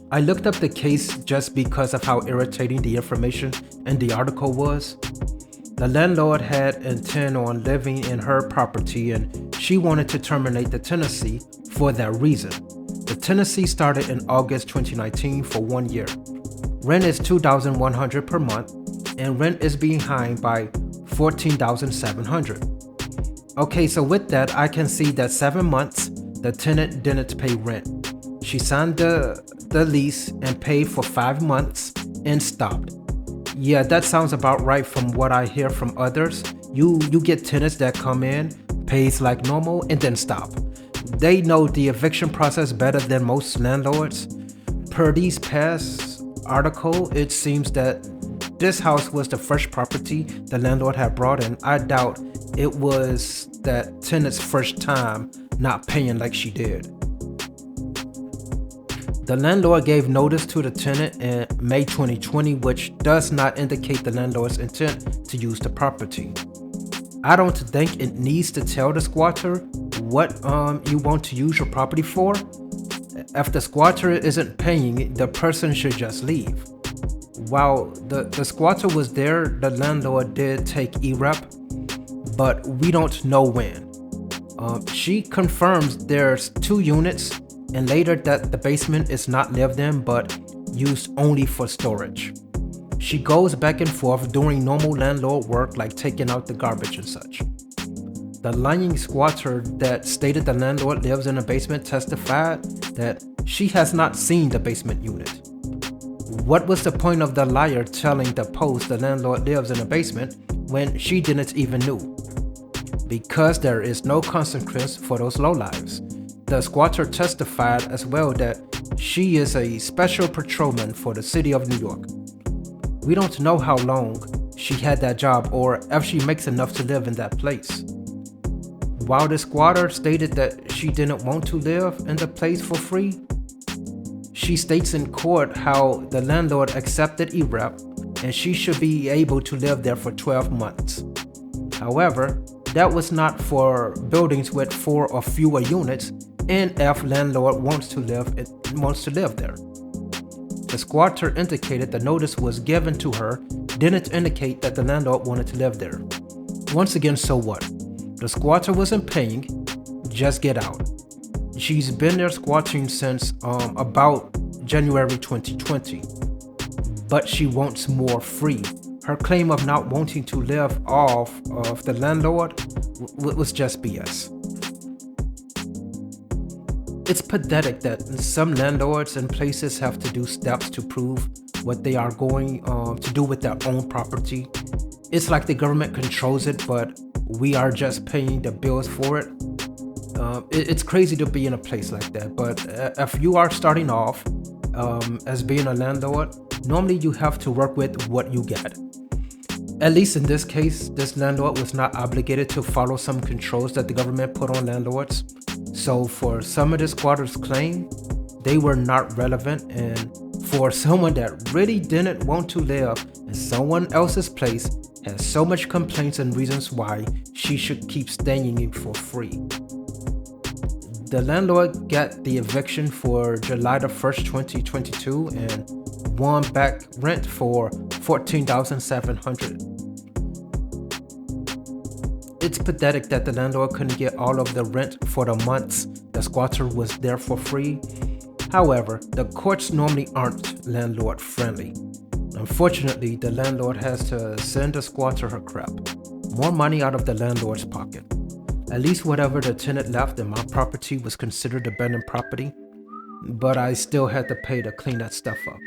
I looked up the case just because of how irritating the information in the article was. The landlord had intent on living in her property and she wanted to terminate the tenancy for that reason. The tenancy started in August 2019 for 1 year. Rent is $2,100 per month and rent is behind by $14,700. Okay, so with that, I can see that 7 months the tenant didn't pay rent. She signed the lease and paid for 5 months and stopped. Yeah, that sounds about right from what I hear from others. You get tenants that come in, pays like normal, and then stop. They know the eviction process better than most landlords. Per these past article, it seems that this house was the first property the landlord had brought in. I doubt it was that tenant's first time not paying like she did. The landlord gave notice to the tenant in May 2020, which does not indicate the landlord's intent to use the property. I don't think it needs to tell the squatter what you want to use your property for. If the squatter isn't paying, the person should just leave. While the squatter was there, the landlord did take EREP, but we don't know when. She confirms there's 2 units and later that the basement is not lived in but used only for storage. She goes back and forth doing normal landlord work like taking out the garbage and such. The lying squatter that stated the landlord lives in a basement testified that she has not seen the basement unit. What was the point of the liar telling the Post the landlord lives in a basement when she didn't even know? Because there is no consequence for those lowlives. The squatter testified as well that she is a special patrolman for the city of New York. We don't know how long she had that job or if she makes enough to live in that place. While the squatter stated that she didn't want to live in the place for free, she states in court how the landlord accepted EREP and she should be able to live there for 12 months. However, that was not for buildings with 4 or fewer units and if landlord wants to live there. The squatter indicated the notice was given to her didn't indicate that the landlord wanted to live there. Once again, so what? The squatter wasn't paying, just get out. She's been there squatting since about January 2020, but she wants more free. Her claim of not wanting to live off of the landlord was just BS. It's pathetic that some landlords and places have to do steps to prove what they are going to do with their own property. It's like the government controls it, but we are just paying the bills for it. It's crazy to be in a place like that, but if you are starting off as being a landlord, normally you have to work with what you get. At least in this case, this landlord was not obligated to follow some controls that the government put on landlords. So for some of the squatters' claim, they were not relevant, and for someone that really didn't want to live in someone else's place has so much complaints and reasons why she should keep staying for free. The landlord got the eviction for July the 1st, 2022 and won back rent for $14,700. It's pathetic that the landlord couldn't get all of the rent for the months the squatter was there for free. However, the courts normally aren't landlord friendly. Unfortunately, the landlord has to send the squatter her crap. More money out of the landlord's pocket. At least whatever the tenant left in my property was considered abandoned property, but I still had to pay to clean that stuff up.